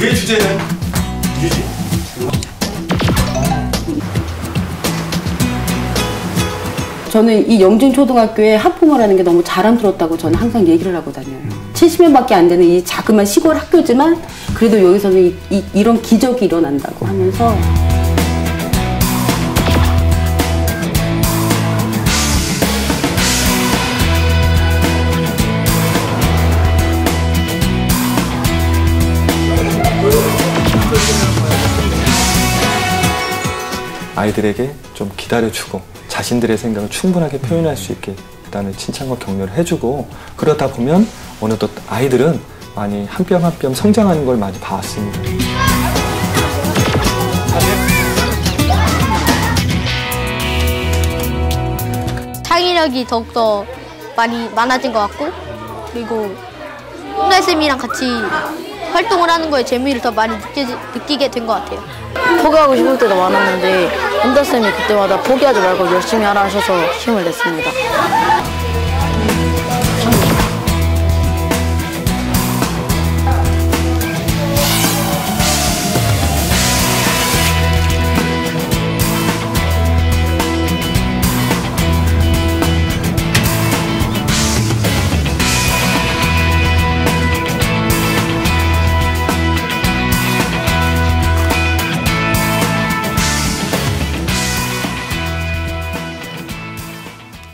그의 주제는 유지. 저는 이 영중초등학교에 학부모라는 게 너무 자랑스럽다고 저는 항상 얘기를 하고 다녀요. 70명밖에 안 되는 이 자그마한 시골 학교지만 그래도 여기서는 이런 기적이 일어난다고 하면서 아이들에게 좀 기다려주고 자신들의 생각을 충분하게 표현할 수 있게 그다음에 칭찬과 격려를 해주고 그러다 보면 어느덧 아이들은 많이 한 뼘 한 뼘 성장하는 걸 많이 봐왔습니다. 창의력이 더욱더 많아진 것 같고 그리고 홍달쌤이랑 같이 활동을 하는 거에 재미를 더 많이 느끼게 된 것 같아요. 포기하고 싶을 때도 많았는데 홍달쌤이 그때마다 포기하지 말고 열심히 하라 하셔서 힘을 냈습니다.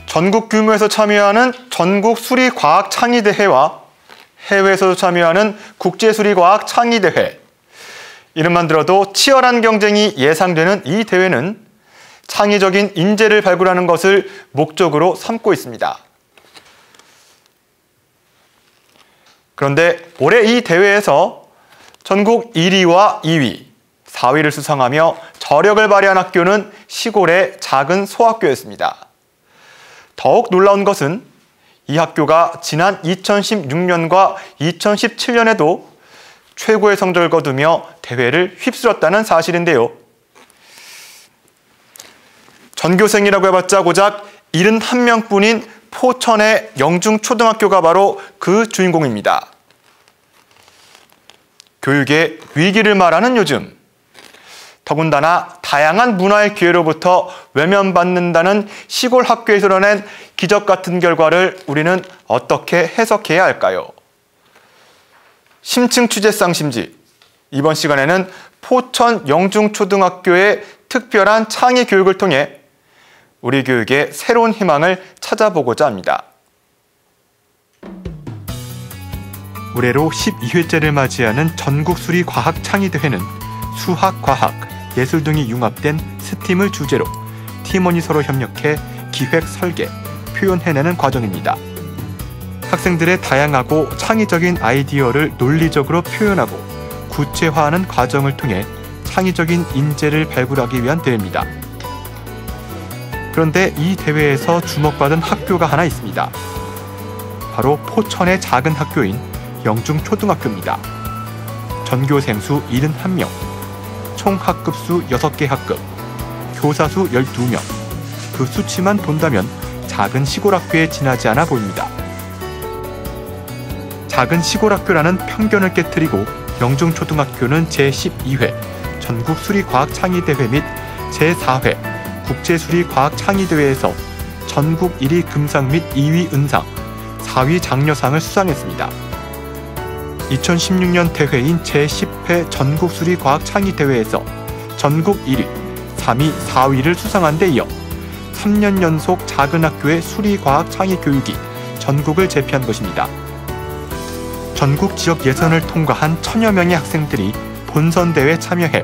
전국 규모에서 참여하는 전국 수리과학 창의대회와 해외에서도 참여하는 국제수리과학 창의대회. 이름만 들어도 치열한 경쟁이 예상되는 이 대회는 창의적인 인재를 발굴하는 것을 목적으로 삼고 있습니다. 그런데 올해 이 대회에서 전국 1위와 2위, 4위를 수상하며 저력을 발휘한 학교는 시골의 작은 소학교였습니다. 더욱 놀라운 것은 이 학교가 지난 2016년과 2017년에도 최고의 성적을 거두며 대회를 휩쓸었다는 사실인데요. 전교생이라고 해봤자 고작 71명뿐인 포천의 영중초등학교가 바로 그 주인공입니다. 교육의 위기를 말하는 요즘, 더군다나 다양한 문화의 기회로부터 외면받는다는 시골 학교에서 이뤄낸 기적 같은 결과를 우리는 어떻게 해석해야 할까요? 심층 취재 쌍심지, 이번 시간에는 포천 영중초등학교의 특별한 창의 교육을 통해 우리 교육의 새로운 희망을 찾아보고자 합니다. 올해로 12회째를 맞이하는 전국수리과학창의대회는 수학, 과학, 예술 등이 융합된 스팀을 주제로 팀원이 서로 협력해 기획, 설계, 표현해내는 과정입니다. 학생들의 다양하고 창의적인 아이디어를 논리적으로 표현하고 구체화하는 과정을 통해 창의적인 인재를 발굴하기 위한 대회입니다. 그런데 이 대회에서 주목받은 학교가 하나 있습니다. 바로 포천의 작은 학교인 영중초등학교입니다. 전교생 수 71명, 총 학급수 6개 학급, 교사 수 12명. 그 수치만 본다면 작은 시골 학교에 지나지 않아 보입니다. 작은 시골 학교라는 편견을 깨트리고 영중초등학교는 제12회 전국수리과학창의대회 및 제4회 국제수리과학창의대회에서 전국 1위 금상 및 2위 은상, 4위 장려상을 수상했습니다. 2016년 대회인 제10회 전국수리과학창의대회에서 전국 1위, 3위, 4위를 수상한 데 이어 3년 연속 작은 학교의 수리과학창의교육이 전국을 제패한 것입니다. 전국 지역 예선을 통과한 1000여 명의 학생들이 본선대회에 참여해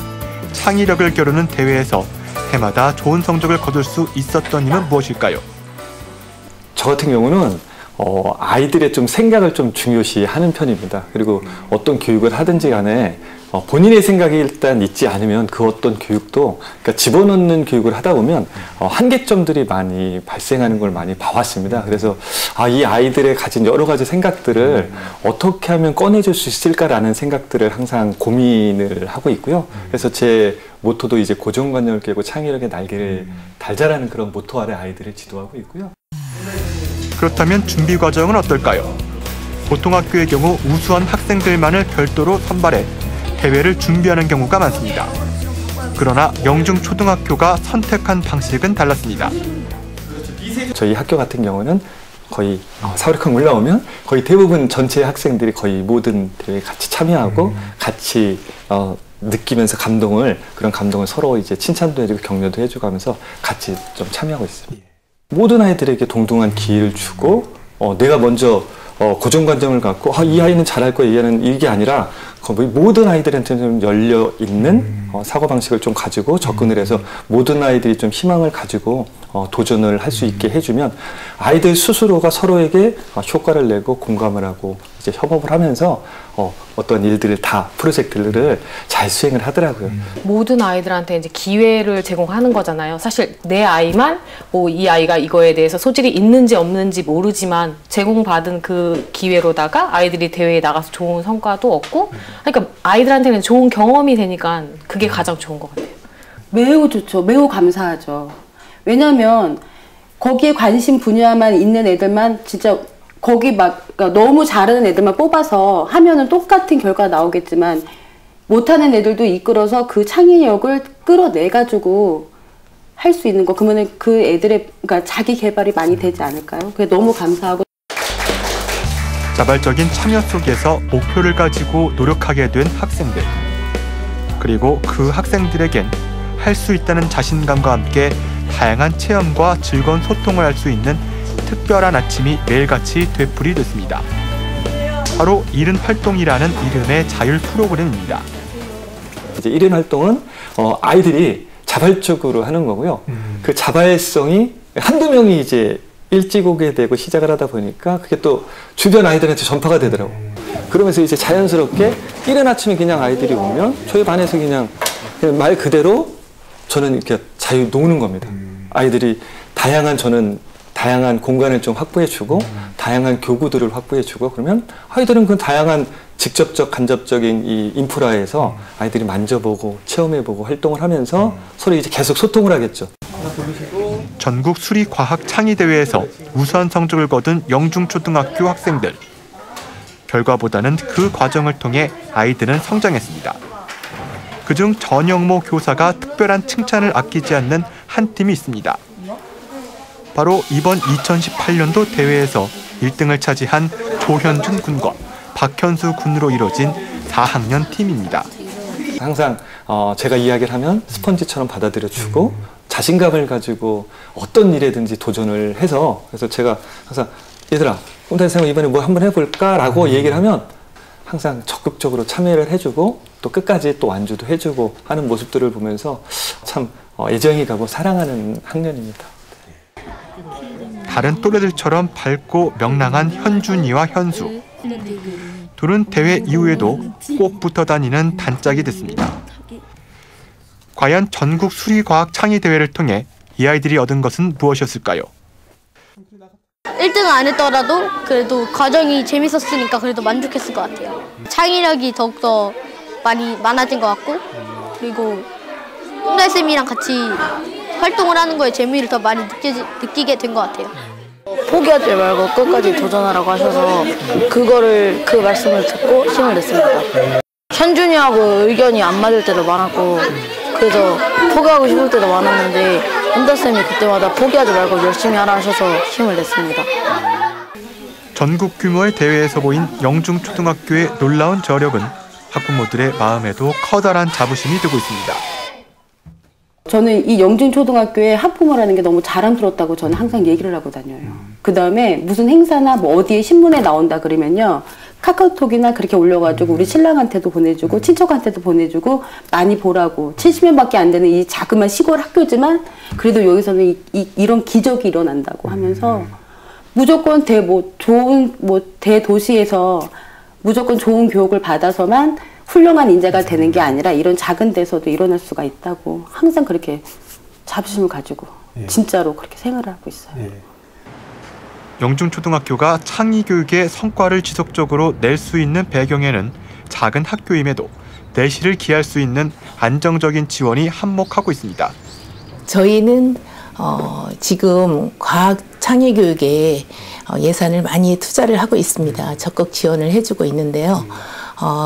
창의력을 겨루는 대회에서 해마다 좋은 성적을 거둘 수 있었던 이유는 무엇일까요? 저 같은 경우는 아이들의 좀 생각을 좀 중요시 하는 편입니다. 그리고 어떤 교육을 하든지 간에 본인의 생각이 일단 있지 않으면 그 어떤 교육도 그러니까 집어넣는 교육을 하다 보면 한계점들이 많이 발생하는 걸 많이 봐왔습니다. 그래서 이 아이들의 가진 여러 가지 생각들을 어떻게 하면 꺼내줄 수 있을까라는 생각들을 항상 고민을 하고 있고요. 그래서 제 모토도 이제 고정관념을 깨고 창의력의 날개를 달자라는 그런 모토 아래 아이들을 지도하고 있고요. 그렇다면 준비 과정은 어떨까요? 보통 학교의 경우 우수한 학생들만을 별도로 선발해 대회를 준비하는 경우가 많습니다. 그러나 영중초등학교가 선택한 방식은 달랐습니다. 저희 학교 같은 경우는 거의 4월 칸 올라오면 거의 대부분 전체 학생들이 거의 모든 대회에 같이 참여하고 같이 느끼면서 그런 감동을 서로 이제 칭찬도 해주고 격려도 해주고 하면서 같이 좀 참여하고 있습니다. 모든 아이들에게 동등한 기회를 주고 내가 먼저 고정관념을 갖고 이 아이는 잘할 거야, 이 아이는 이게 아니라 모든 아이들한테 좀 열려 있는 사고방식을 좀 가지고 접근을 해서 모든 아이들이 좀 희망을 가지고 도전을 할 수 있게 해주면 아이들 스스로가 서로에게 효과를 내고 공감을 하고 이제 협업을 하면서 어떤 일들을 프로젝트를 잘 수행을 하더라고요. 모든 아이들한테 이제 기회를 제공하는 거잖아요. 사실 내 아이만 이 아이가 이거에 대해서 소질이 있는지 없는지 모르지만 제공받은 그 기회로다가 아이들이 대회에 나가서 좋은 성과도 얻고, 그러니까 아이들한테는 좋은 경험이 되니까 그게 가장 좋은 것 같아요. 매우 좋죠. 매우 감사하죠. 왜냐면 거기에 관심 분야만 있는 애들만 진짜 거기 그러니까 너무 잘하는 애들만 뽑아서 하면은 똑같은 결과가 나오겠지만 못하는 애들도 이끌어서 그 창의력을 끌어내가지고 할 수 있는 거, 그러면은 그 애들의 그러니까 자기 개발이 많이 되지 않을까요? 그게 너무 감사하고. 자발적인 참여 속에서 목표를 가지고 노력하게 된 학생들. 그리고 그 학생들에겐 할 수 있다는 자신감과 함께 다양한 체험과 즐거운 소통을 할 수 있는 특별한 아침이 매일같이 되풀이됐습니다. 바로 이른 활동이라는 이름의 자율 프로그램입니다. 이제 이른 활동은 아이들이 자발적으로 하는 거고요. 그 자발성이 한두 명이 이제 일찍 오게 되고 시작을 하다 보니까 그게 또 주변 아이들한테 전파가 되더라고요. 그러면서 이제 자연스럽게 이른 아침에 그냥 아이들이 오면 저희 반에서 그냥 말 그대로 저는 이렇게 자유 노는 겁니다. 아이들이 저는 다양한 공간을 좀 확보해주고 다양한 교구들을 확보해주고 그러면 아이들은 그 다양한 직접적 간접적인 이 인프라에서 아이들이 만져보고 체험해보고 활동을 하면서 서로 이제 계속 소통을 하겠죠. 전국 수리과학 창의대회에서 우수한 성적을 거둔 영중초등학교 학생들. 결과보다는 그 과정을 통해 아이들은 성장했습니다. 그중 전영모 교사가 특별한 칭찬을 아끼지 않는 한 팀이 있습니다. 바로 이번 2018년도 대회에서 1등을 차지한 조현준 군과 박현수 군으로 이뤄진 4학년 팀입니다. 항상 제가 이야기를 하면 스펀지처럼 받아들여주고 자신감을 가지고 어떤 일에든지 도전을 해서, 그래서 제가 항상 얘들아 홈타이생활 이번에 뭐 한번 해볼까? 라고 얘기를 하면 항상 적극적으로 참여를 해주고 또 끝까지 또 완주도 해주고 하는 모습들을 보면서 참 애정이 가고 사랑하는 학년입니다. 다른 또래들처럼 밝고 명랑한 현준이와 현수. 둘은 대회 이후에도 꼭 붙어 다니는 단짝이 됐습니다. 과연 전국 수리과학 창의대회를 통해 이 아이들이 얻은 것은 무엇이었을까요? 1등은 안 했더라도 그래도 과정이 재밌었으니까 그래도 만족했을 것 같아요. 창의력이 더욱더 많아진 것 같고, 그리고 홍달쌤이랑 같이 활동을 하는 거에 재미를 더 많이 느끼게 된 것 같아요. 포기하지 말고 끝까지 도전하라고 하셔서 그 말씀을 듣고 힘을 냈습니다. 현준이하고 의견이 안 맞을 때도 많았고 그래서 포기하고 싶을 때도 많았는데 현달쌤이 그때마다 포기하지 말고 열심히 하라 하셔서 힘을 냈습니다. 전국 규모의 대회에서 보인 영중초등학교의 놀라운 저력은 학부모들의 마음에도 커다란 자부심이 되고 있습니다. 저는 이 영중초등학교의 학부모라는 게 너무 자랑스럽다고 저는 항상 얘기를 하고 다녀요. 그 다음에 무슨 행사나 뭐 어디에 신문에 나온다 그러면요, 카카오톡이나 그렇게 올려가지고 우리 신랑한테도 보내주고 친척한테도 보내주고 많이 보라고. 70명밖에 안 되는 이 자그마한 시골 학교지만 그래도 여기서는 이런 기적이 일어난다고 하면서 무조건 좋은 대도시에서 무조건 좋은 교육을 받아서만 훌륭한 인재가 되는 게 아니라 이런 작은 데서도 일어날 수가 있다고 항상 그렇게 자부심을 가지고 진짜로 그렇게 생활을 하고 있어요. 영중초등학교가 창의교육의 성과를 지속적으로 낼 수 있는 배경에는 작은 학교임에도 내실을 기할 수 있는 안정적인 지원이 한몫하고 있습니다. 저희는 지금 과학 창의교육에 예산을 많이 투자를 하고 있습니다. 적극 지원을 해주고 있는데요.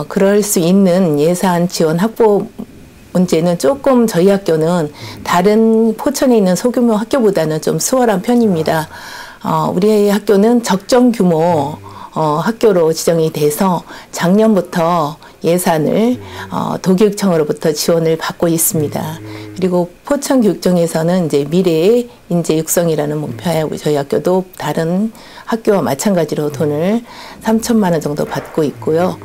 그럴 수 있는 예산 지원 확보 문제는 조금 저희 학교는 다른 포천에 있는 소규모 학교보다는 좀 수월한 편입니다. 우리 학교는 적정 규모 학교로 지정이 돼서 작년부터 예산을 도교육청으로부터 지원을 받고 있습니다. 그리고 포천교육청에서는 이제 미래의 인재 육성이라는 목표하고 저희 학교도 다른 학교와 마찬가지로 돈을 3천만 원 정도 받고 있고요.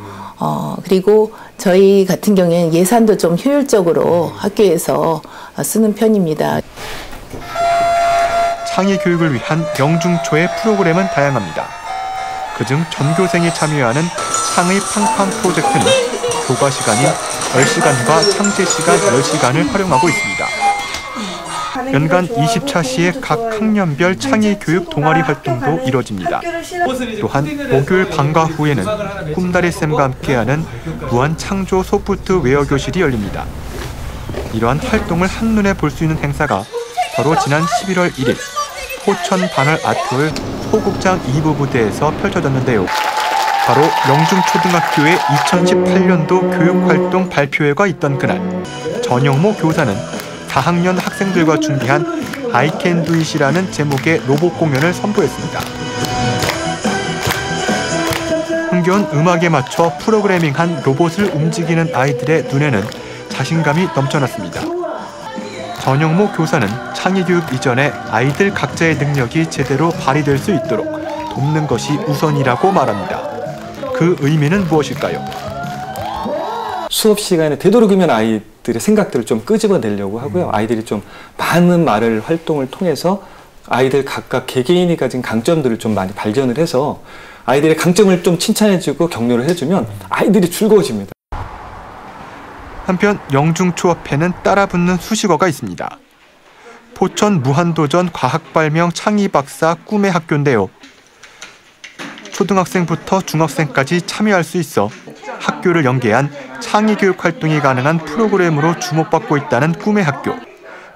그리고 저희 같은 경우에는 예산도 좀 효율적으로 학교에서 쓰는 편입니다. 창의 교육을 위한 영중초의 프로그램은 다양합니다. 그중 전교생이 참여하는 창의 팡팡 프로젝트는 교과 시간인 10시간과 창제 시간 10시간을 활용하고 있습니다. 연간 20차시의 각 학년별 창의 교육 동아리 활동도 이뤄집니다. 또한 목요일 방과 후에는 꿈다리쌤과 함께하는 무한 창조 소프트 웨어 교실이 열립니다. 이러한 활동을 한눈에 볼 수 있는 행사가 바로 지난 11월 1일 포천 반월 아트홀 소극장 2부 무대에서 펼쳐졌는데요. 바로 영중초등학교의 2018년도 교육활동 발표회가 있던 그날, 전영모 교사는 4학년 학생들과 준비한 I can do it이라는 제목의 로봇 공연을 선보였습니다. 흥겨운 음악에 맞춰 프로그래밍한 로봇을 움직이는 아이들의 눈에는 자신감이 넘쳐났습니다. 전영모 교사는 창의교육 이전에 아이들 각자의 능력이 제대로 발휘될 수 있도록 돕는 것이 우선이라고 말합니다. 그 의미는 무엇일까요? 수업 시간에 되도록이면 아이들의 생각들을 좀 끄집어내려고 하고요. 아이들이 좀 많은 말을 활동을 통해서 아이들 각각 개개인이 가진 강점들을 좀 많이 발견을 해서 아이들의 강점을 좀 칭찬해주고 격려를 해주면 아이들이 즐거워집니다. 한편 영중초 앞에는 따라붙는 수식어가 있습니다. 포천 무한도전 과학발명 창의박사 꿈의 학교인데요. 초등학생부터 중학생까지 참여할 수 있어 학교를 연계한 창의교육 활동이 가능한 프로그램으로 주목받고 있다는 꿈의 학교.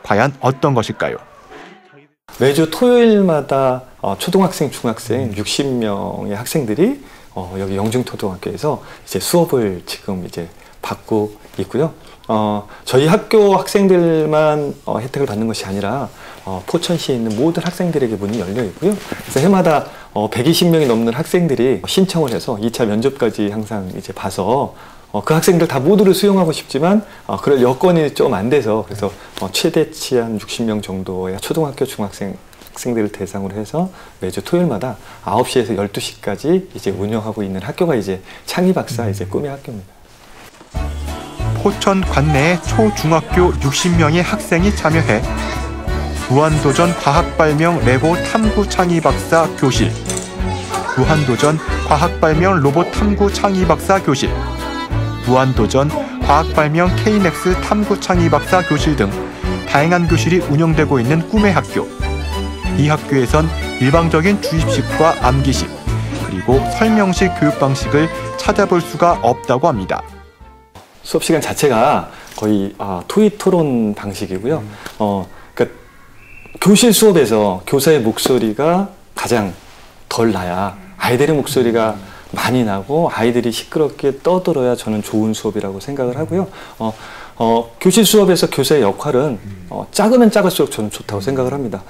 과연 어떤 것일까요? 매주 토요일마다 초등학생, 중학생 60명의 학생들이 여기 영중초등학교에서 이제 수업을 지금 이제 받고 있고요. 저희 학교 학생들만 혜택을 받는 것이 아니라 포천시에 있는 모든 학생들에게 문이 열려 있고요. 그래서 해마다 120명이 넘는 학생들이 신청을 해서 2차 면접까지 항상 이제 봐서 그 학생들 다 모두를 수용하고 싶지만 그럴 여건이 좀 안 돼서 그래서 최대치 한 60명 정도의 초등학교, 중학생들을 대상으로 해서 매주 토요일마다 9시에서 12시까지 이제 운영하고 있는 학교가 이제 창의박사 이제 꿈의 학교입니다. 포천 관내에 초, 중학교 60명의 학생이 참여해 무한도전 과학발명 레고 탐구 창의박사 교실, 무한도전 과학발명 로봇 탐구 창의박사 교실, 무한도전 과학발명 KNX 탐구 창의박사 교실 등 다양한 교실이 운영되고 있는 꿈의 학교. 이 학교에선 일방적인 주입식과 암기식, 그리고 설명식 교육 방식을 찾아볼 수가 없다고 합니다. 수업 시간 자체가 거의 토의 토론 방식이고요. 그러니까 교실 수업에서 교사의 목소리가 가장 덜 나야 아이들의 목소리가 많이 나고 아이들이 시끄럽게 떠들어야 저는 좋은 수업이라고 생각을 하고요. 교실 수업에서 교사의 역할은 작으면 작을수록 저는 좋다고 생각을 합니다.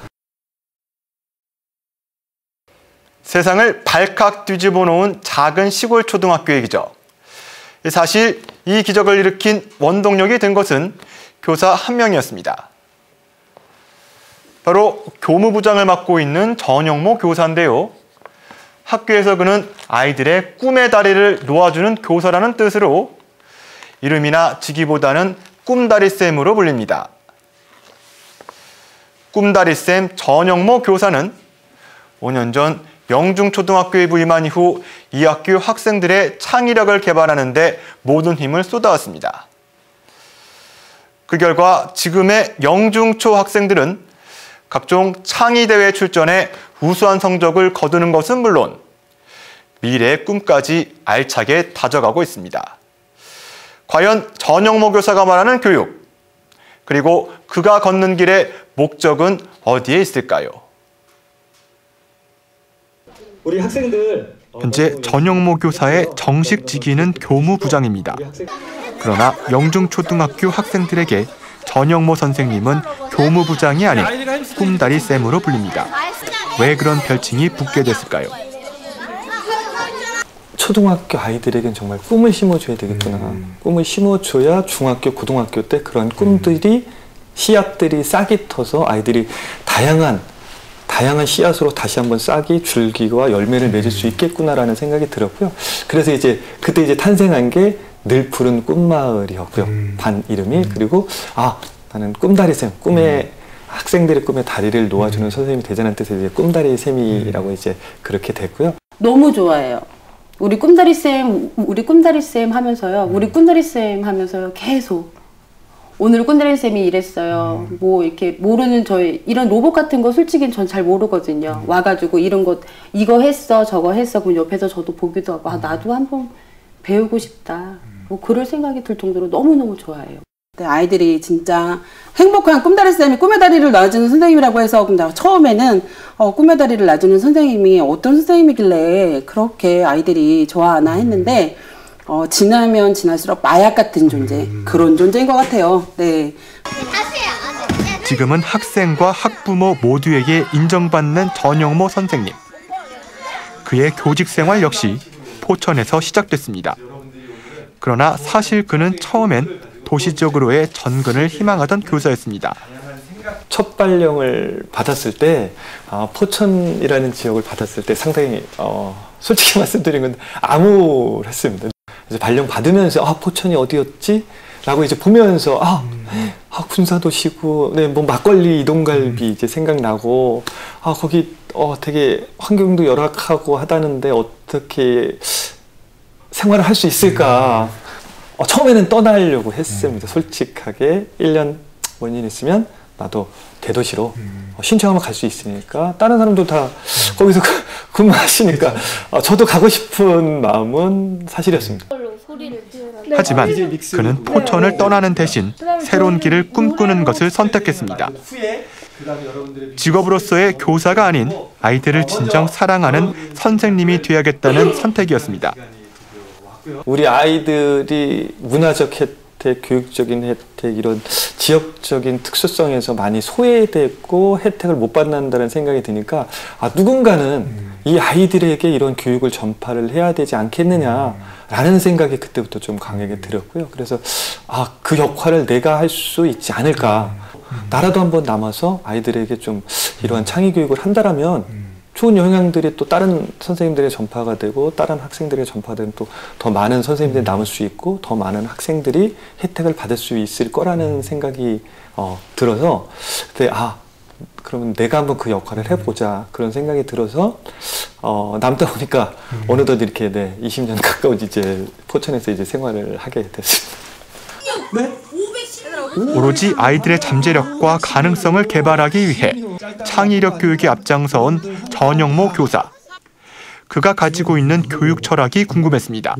세상을 발칵 뒤집어 놓은 작은 시골 초등학교 얘기죠. 사실 이 기적을 일으킨 원동력이 된 것은 교사 한 명이었습니다. 바로 교무부장을 맡고 있는 전영모 교사인데요. 학교에서 그는 아이들의 꿈의 다리를 놓아주는 교사라는 뜻으로 이름이나 직위보다는 꿈다리쌤으로 불립니다. 꿈다리쌤 전영모 교사는 5년 전 영중초등학교에 부임한 이후 이 학교 학생들의 창의력을 개발하는 데 모든 힘을 쏟아왔습니다. 그 결과 지금의 영중초 학생들은 각종 창의대회 출전에 우수한 성적을 거두는 것은 물론 미래의 꿈까지 알차게 다져가고 있습니다. 과연 전영모 교사가 말하는 교육, 그리고 그가 걷는 길의 목적은 어디에 있을까요? 우리 학생들 현재 전영모 교사의 정식 직위는 교무부장입니다. 그러나 영중초등학교 학생들에게 전영모 선생님은 교무부장이 아닌 꿈다리 쌤으로 불립니다. 왜 그런 별칭이 붙게 됐을까요? 초등학교 아이들에겐 정말 꿈을 심어줘야 되겠구나. 꿈을 심어줘야 중학교, 고등학교 때 그런 꿈들이 씨앗들이 싹이 터서 아이들이 다양한 씨앗으로 다시 한번 싹이 줄기와 열매를 맺을 수 있겠구나라는 생각이 들었고요. 그래서 그때 이제 탄생한 게 늘 푸른 꿈마을이었고요. 반 이름이. 그리고 나는 꿈다리쌤, 학생들의 꿈에 다리를 놓아주는 선생님이 되자는 뜻에서 이제 꿈다리 쌤이라고 이제 그렇게 됐고요. 너무 좋아해요. 우리 꿈다리쌤 하면서요. 우리 꿈다리쌤 하면서요. 계속. 오늘 꿈다리쌤이 이랬어요. 뭐 이렇게 모르는 이런 로봇 같은 거 솔직히 전 잘 모르거든요. 와가지고 이런 것, 이거 했어, 저거 했어. 그럼 옆에서 저도 보기도 하고, 나도 한번 배우고 싶다. 뭐 그럴 생각이 들 정도로 너무너무 좋아해요. 아이들이 진짜 행복한 꿈다리쌤이 꿈의 다리를 놔주는 선생님이라고 해서 처음에는 꿈의 다리를 놔주는 선생님이 어떤 선생님이길래 그렇게 아이들이 좋아하나 했는데 지나면 지날수록 마약 같은 존재, 그런 존재인 것 같아요. 네. 지금은 학생과 학부모 모두에게 인정받는 전영모 선생님. 그의 교직 생활 역시 포천에서 시작됐습니다. 그러나 사실 그는 처음엔 도시적으로의 전근을 희망하던 교사였습니다. 첫 발령을 받았을 때 포천이라는 지역을 받았을 때 상당히 솔직히 말씀드리면 암울했습니다. 그래서 발령 받으면서 포천이 어디였지? 라고 이제 보면서 군사도시고 뭐 막걸리 이동갈비 이제 생각나고 거기 되게 환경도 열악하고 하다는데 어떻게 생활을 할 수 있을까? 처음에는 떠나려고 했습니다. 솔직하게 1년 원인 있으면 나도 대도시로 신청하면 갈 수 있으니까 다른 사람도 다 거기서 근무하시니까 저도 가고 싶은 마음은 사실이었습니다. 하지만 그는 포천을 떠나는 대신 새로운 길을 꿈꾸는 것을 선택했습니다. 직업으로서의 교사가 아닌 아이들을 진정 사랑하는 선생님이 되어야겠다는 선택이었습니다. 우리 아이들이 문화적 혜택, 교육적인 혜택, 이런 지역적인 특수성에서 많이 소외됐고 혜택을 못 받는다는 생각이 드니까 누군가는 이 아이들에게 이런 교육을 전파를 해야 되지 않겠느냐라는 생각이 그때부터 좀 강하게 들었고요. 그래서 그 역할을 내가 할 수 있지 않을까. 나라도 한번 남아서 아이들에게 좀 이러한 창의 교육을 한다라면 좋은 영향들이 또 다른 선생님들의 전파가 되고 다른 학생들의 전파되면 또 더 많은 선생님들이 남을 수 있고 더 많은 학생들이 혜택을 받을 수 있을 거라는 생각이 들어서 그때 그러면 내가 한번 그 역할을 해보자 그런 생각이 들어서 남다 보니까 어느덧 이렇게 20년 가까운 이제 포천에서 이제 생활을 하게 됐습니다. 오로지 아이들의 잠재력과 가능성을 개발하기 위해 창의력 교육에 앞장서온 전영모 교사. 그가 가지고 있는 교육 철학이 궁금했습니다.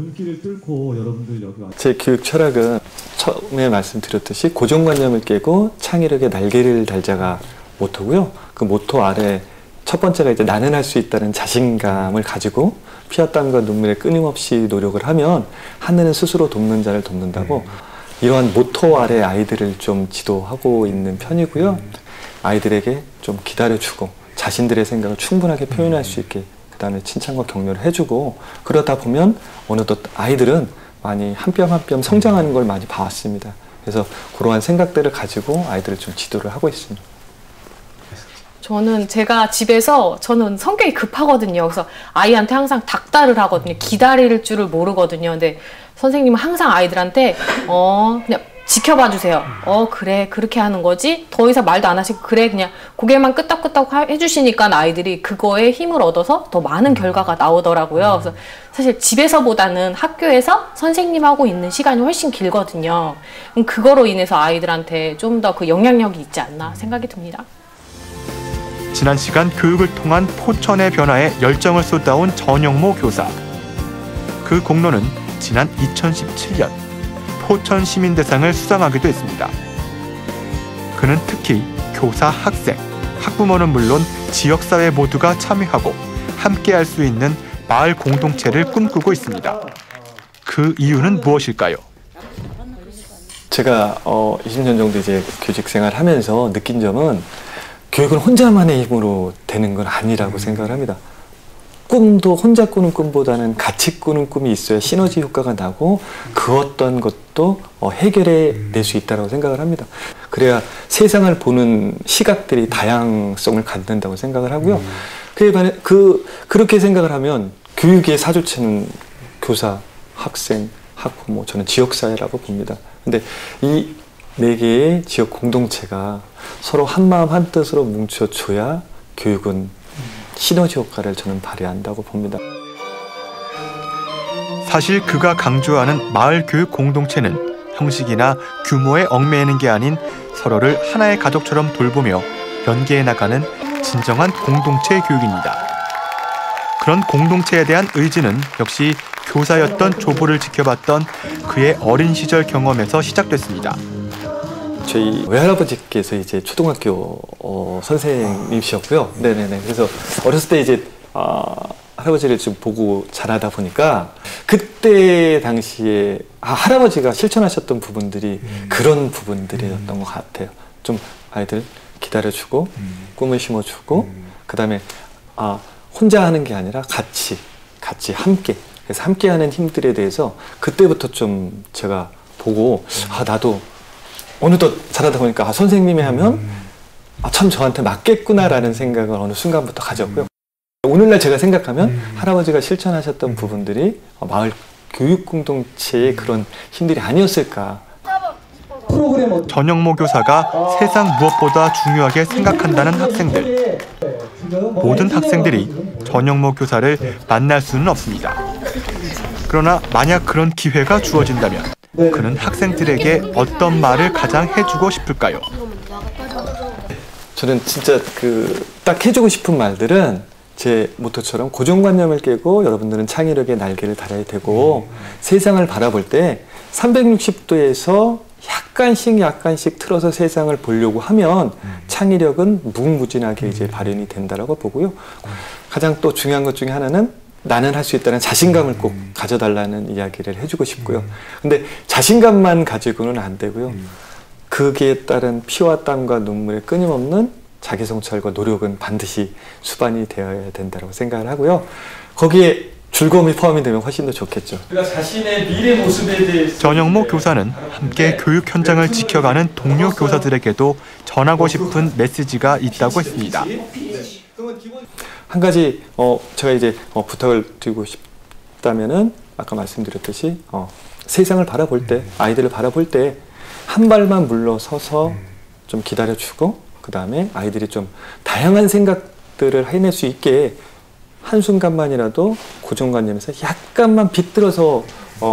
제 교육 철학은 처음에 말씀드렸듯이 고정관념을 깨고 창의력의 날개를 달자가 모토고요. 그 모토 아래 첫 번째가 이제 나는 할 수 있다는 자신감을 가지고 피와 땀과 눈물에 끊임없이 노력을 하면 하늘은 스스로 돕는 자를 돕는다고 이러한 모토 아래 아이들을 좀 지도하고 있는 편이고요. 아이들에게 좀 기다려주고 자신들의 생각을 충분하게 표현할 수 있게 그 다음에 칭찬과 격려를 해주고 그러다 보면 어느덧 아이들은 많이 한 뼘 한 뼘 성장하는 걸 많이 봐왔습니다. 그래서 그러한 생각들을 가지고 아이들을 좀 지도를 하고 있습니다. 저는 제가 집에서 저는 성격이 급하거든요. 그래서 아이한테 항상 닥달을 하거든요. 기다릴 줄을 모르거든요. 근데 선생님은 항상 아이들한테 그냥 지켜봐 주세요. 그래 그렇게 하는 거지. 더 이상 말도 안 하시고 그래 그냥 고개만 끄덕끄덕 해주시니까 아이들이 그거에 힘을 얻어서 더 많은 결과가 나오더라고요. 그래서 사실 집에서보다는 학교에서 선생님하고 있는 시간이 훨씬 길거든요. 그럼 그거로 인해서 아이들한테 좀 더 그 영향력이 있지 않나 생각이 듭니다. 지난 시간 교육을 통한 포천의 변화에 열정을 쏟아온 전영모 교사. 그 공로는 지난 2017년 포천 시민대상을 수상하기도 했습니다. 그는 특히 교사, 학생, 학부모는 물론 지역사회 모두가 참여하고 함께할 수 있는 마을 공동체를 꿈꾸고 있습니다. 그 이유는 무엇일까요? 제가 20년 정도 이제 교직 생활하면서 느낀 점은 교육은 혼자만의 힘으로 되는 건 아니라고 생각을 합니다. 꿈도 혼자 꾸는 꿈보다는 같이 꾸는 꿈이 있어야 시너지 효과가 나고 그 어떤 것도 해결해 낼 수 있다고 생각을 합니다. 그래야 세상을 보는 시각들이 다양성을 갖는다고 생각을 하고요. 그렇게 생각을 하면 교육의 사주체는 교사, 학생, 학부모, 저는 지역사회라고 봅니다. 근데 이 네 개의 지역 공동체가 서로 한마음 한뜻으로 뭉쳐줘야 교육은 시너지 효과를 저는 발휘한다고 봅니다. 사실 그가 강조하는 마을 교육 공동체는 형식이나 규모에 얽매이는 게 아닌 서로를 하나의 가족처럼 돌보며 연계해 나가는 진정한 공동체 교육입니다. 그런 공동체에 대한 의지는 역시 교사였던 조부를 지켜봤던 그의 어린 시절 경험에서 시작됐습니다. 저희 외할아버지께서 이제 초등학교 선생님이셨고요. 네네네. 그래서 어렸을 때 이제 할아버지를 좀 보고 자라다 보니까 그때 당시에 할아버지가 실천하셨던 부분들이 그런 부분들이었던 것 같아요. 좀 아이들 기다려주고 꿈을 심어주고 그다음에 혼자 하는 게 아니라 같이 함께, 그래서 함께하는 힘들에 대해서 그때부터 좀 제가 보고 나도 어느덧 자라다 보니까 선생님이 하면 참 저한테 맞겠구나라는 생각을 어느 순간부터 가졌고요. 오늘날 제가 생각하면 할아버지가 실천하셨던 부분들이 마을 교육 공동체의 그런 힘들이 아니었을까. 전영모 교사가 세상 무엇보다 중요하게 생각한다는 학생들. 모든 학생들이 전영모 교사를 만날 수는 없습니다. 그러나 만약 그런 기회가 주어진다면 그는 학생들에게 어떤 말을 가장 해주고 싶을까요? 저는 진짜 딱 해주고 싶은 말들은 제 모토처럼 고정관념을 깨고 여러분들은 창의력의 날개를 달아야 되고 세상을 바라볼 때 360도에서 약간씩 틀어서 세상을 보려고 하면 창의력은 무궁무진하게 이제 발현이 된다라고 보고요. 가장 또 중요한 것 중에 하나는 나는 할 수 있다는 자신감을 꼭 가져달라는 이야기를 해주고 싶고요. 근데 자신감만 가지고는 안 되고요. 거기에 따른 피와 땀과 눈물의 끊임없는 자기성찰과 노력은 반드시 수반이 되어야 된다고 생각을 하고요. 거기에 즐거움이 포함이 되면 훨씬 더 좋겠죠. 자신의 미래 모습에 대해서 전영모 교사는 함께 교육 현장을 지켜가는 동료 교사들에게도 전하고 싶은 메시지가 있다고 했습니다. 한 가지 제가 이제 부탁을 드리고 싶다면은 아까 말씀드렸듯이 세상을 바라볼 때, 아이들을 바라볼 때 한 발만 물러서서 좀 기다려주고 그 다음에 아이들이 좀 다양한 생각들을 해낼 수 있게 한순간만이라도 고정관념에서 약간만 빗들어서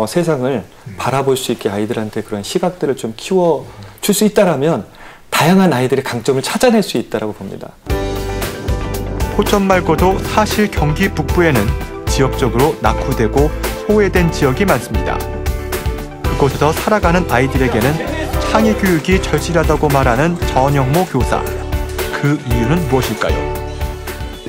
세상을 바라볼 수 있게 아이들한테 그런 시각들을 좀 키워줄 수 있다라면 다양한 아이들의 강점을 찾아낼 수 있다고 봅니다. 포천 말고도 사실 경기 북부에는 지역적으로 낙후되고 소외된 지역이 많습니다. 그곳에서 살아가는 아이들에게는 창의 교육이 절실하다고 말하는 전영모 교사. 그 이유는 무엇일까요?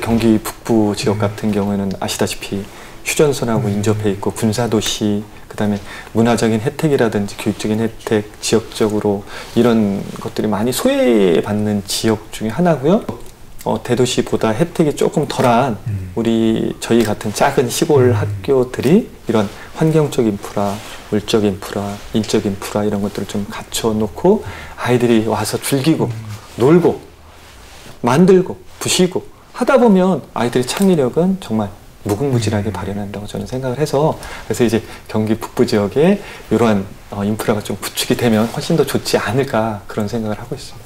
경기 북부 지역 같은 경우에는 아시다시피 휴전선하고 인접해 있고 군사도시, 그다음에 문화적인 혜택이라든지 교육적인 혜택, 지역적으로 이런 것들이 많이 소외받는 지역 중에 하나고요. 대도시보다 혜택이 조금 덜한 저희 같은 작은 시골 학교들이 이런 환경적 인프라, 물적 인프라, 인적 인프라 이런 것들을 좀 갖춰놓고 아이들이 와서 즐기고 놀고 만들고 부시고 하다 보면 아이들의 창의력은 정말 무궁무진하게 발현한다고 저는 생각을 해서 그래서 이제 경기 북부 지역에 이러한 인프라가 좀 구축이 되면 훨씬 더 좋지 않을까 그런 생각을 하고 있습니다.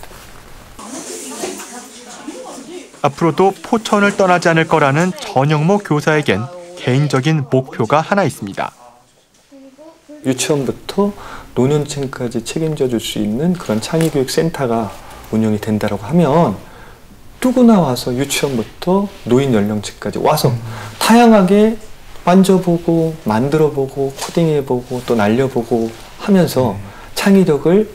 앞으로도 포천을 떠나지 않을 거라는 전영모 교사에겐 개인적인 목표가 하나 있습니다. 유치원부터 노년층까지 책임져 줄 수 있는 그런 창의교육센터가 운영이 된다고 하면 누구나 와서 유치원부터 노인 연령층까지 와서 다양하게 만져보고 만들어보고 코딩해보고 또 날려보고 하면서 창의력을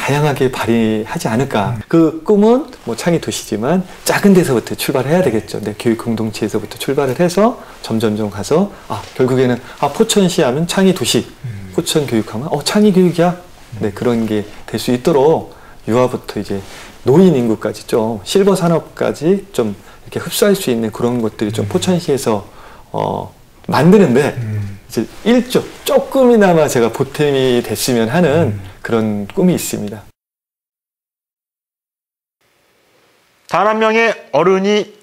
다양하게 발휘하지 않을까. 그 꿈은 뭐 창의 도시지만 작은 데서부터 출발해야 되겠죠. 내 교육 공동체에서부터 출발을 해서 점점점 가서 결국에는 포천시 하면 창의 도시, 포천 교육하면 창의 교육이야. 네, 그런 게 될 수 있도록 유아부터 이제 노인 인구까지 좀 실버 산업까지 좀 이렇게 흡수할 수 있는 그런 것들이 좀 포천시에서 만드는데 이제 조금이나마 제가 보탬이 됐으면 하는 그런 꿈이 있습니다. 단 한 명의 어른이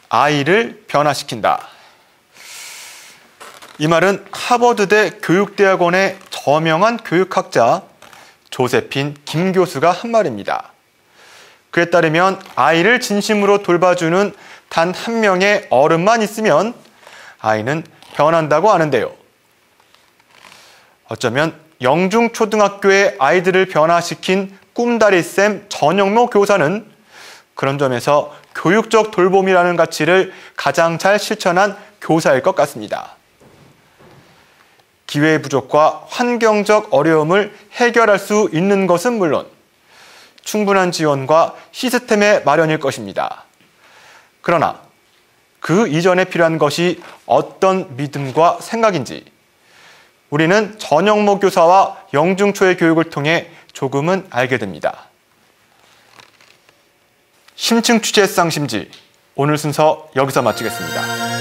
아이를 변화시킨다. 이 말은 하버드대 교육대학원의 저명한 교육학자 조세핀 김 교수가 한 말입니다. 그에 따르면 아이를 진심으로 돌봐주는 단 한 명의 어른만 있으면 아이는 변한다고 하는데요. 어쩌면 영중초등학교의 아이들을 변화시킨 꿈다리쌤 전영록 교사는 그런 점에서 교육적 돌봄이라는 가치를 가장 잘 실천한 교사일 것 같습니다. 기회의 부족과 환경적 어려움을 해결할 수 있는 것은 물론 충분한 지원과 시스템의 마련일 것입니다. 그러나 그 이전에 필요한 것이 어떤 믿음과 생각인지 우리는 전영목 교사와 영중초의 교육을 통해 조금은 알게 됩니다. 심층 취재 쌍심지 오늘 순서 여기서 마치겠습니다.